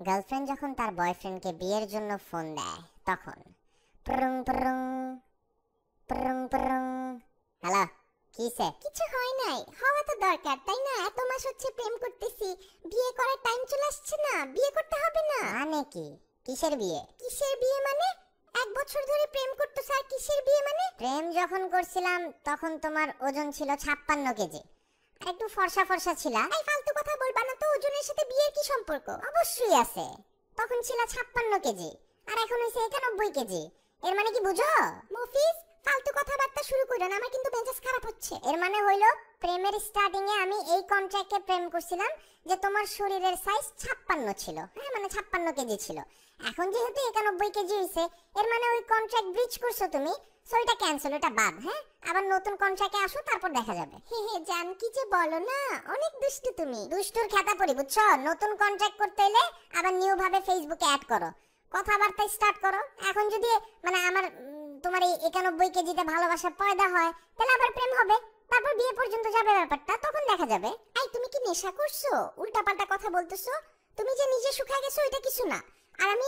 Girlfriend যখন তার বয়ফ্রেন্ডকে বিয়ের জন্য ফোন দেয় তখন prong prong prong prong. Hello, কিসে? কিছু হয় নাই, হওয়া তো দরকার তাই না? এত মাস হচ্ছে প্রেম করতেছি, বিয়ে করার টাইম চলে আসছে না? বিয়ে করতে হবে না? মানে কি? কিসের বিয়ে? কিসের বিয়ে মানে? 1 বছর ধরে প্রেম করতেছ আর কিসের বিয়ে মানে? প্রেম যখন করছিলাম তখন তোমার ওজন ছিল 56 কেজি আর একটু ফর্সা ফর্সা ছিলা। এই ফালতু কথা বলবা না তো, ওজনের সাথে বিয়ের কি সম্পর্ক? অবশ্যই আছে। তখন ছিল 56 কেজি আর এখন হইছে 91 কেজি। এর মানে কি বুঝো? মফিজ, ফালতু কথাবার্তা শুরু করো না, আমার কিন্তু মেজাজ খারাপ হচ্ছে। এর মানে হইলো প্রেমের স্টার্টিং এ আমি এই কন্ট্রাক্টে প্রেম করছিলাম যে তোমার শরীরের সাইজ 56 ছিল, হ্যাঁ মানে 56 কেজি ছিল। এখন যেহেতু 91 কেজি হইছে এর মানে ওই কন্ট্রাক্ট ব্রিচ করছো তুমি, সো এটা ক্যান্সেল, এটা বাদ। হ্যাঁ, আবার নতুন কন্ট্রাক্টে আসো, তারপর দেখা যাবে। হে হে জান, কি যে বলো না, অনেক দুষ্টু তুমি। দুষ্টুর খেতা পড়ি বুঝছো? নতুন কন্ট্রাক্ট করতে এলে আবার নিউ ভাবে ফেসবুকে অ্যাড করো, কথাবার্তা স্টার্ট করো। এখন যদি মানে আমার তোমার এই 91 কেজিতে ভালোবাসা পয়দা হয় তাহলে আবার প্রেম হবে, তারপর বিয়ে পর্যন্ত যাবে ব্যাপারটা, তখন দেখা যাবে। এই তুমি কি নেশা করছো? উল্টাপাল্টা কথা বলতেছো। তুমি যে নিজে শুকায় গেছো এটা কিছু না, আর আমি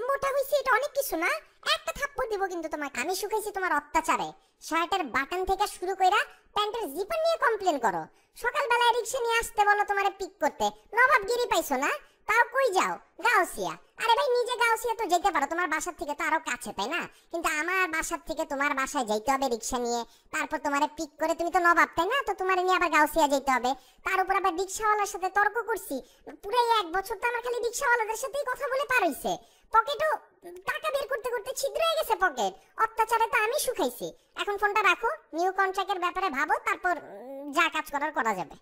মোটা হইছি এটা অনেক কিছু না। একটা থাপ্পড় দিব কিন্তু তোমাকে। আমি শুকাইছি তোমার অত্যাচারে। শার্টের বাটন থেকে শুরু কইরা প্যান্টের জিপার নিয়ে কমপ্লেন করো। সকালবেলায় রিকশা নিয়ে আসতে বলো তোমারে পিক করতে, নবাবগিরি পাইছো না? তাও কই যাও? গাউসিয়া। আরে ভাই, নিজে গাউসিয়া তো যেতে পারো, তোমার বাসার থেকে তো আরো কাছে তাই না? কিন্তু আমার বাসার থেকে তোমার বাসায় যাইতে হবে রিকশা নিয়ে, তারপর তোমারে পিক করে। তুমি তো নবাব তাই না? তো তোমারে নিয়ে আবার গাউসিয়া যেতে হবে। তার উপর আবার রিকশাওয়ালার সাথে তর্ক করছি। পুরো 1 বছর তো আমার খালি রিকশাওয়ালাদের সাথেই কথা বলে পার হইছে। পকেটও টাকা বের করতে করতে ছিদ্র হয়ে গেছে পকেট। অত্যাচারে তো আমি শুকাইছি। এখন ফোনটা রাখো, নিউ কন্ট্রাক্টের ব্যাপারে ভাবো, তারপর যা কাজ করার করা যাবে।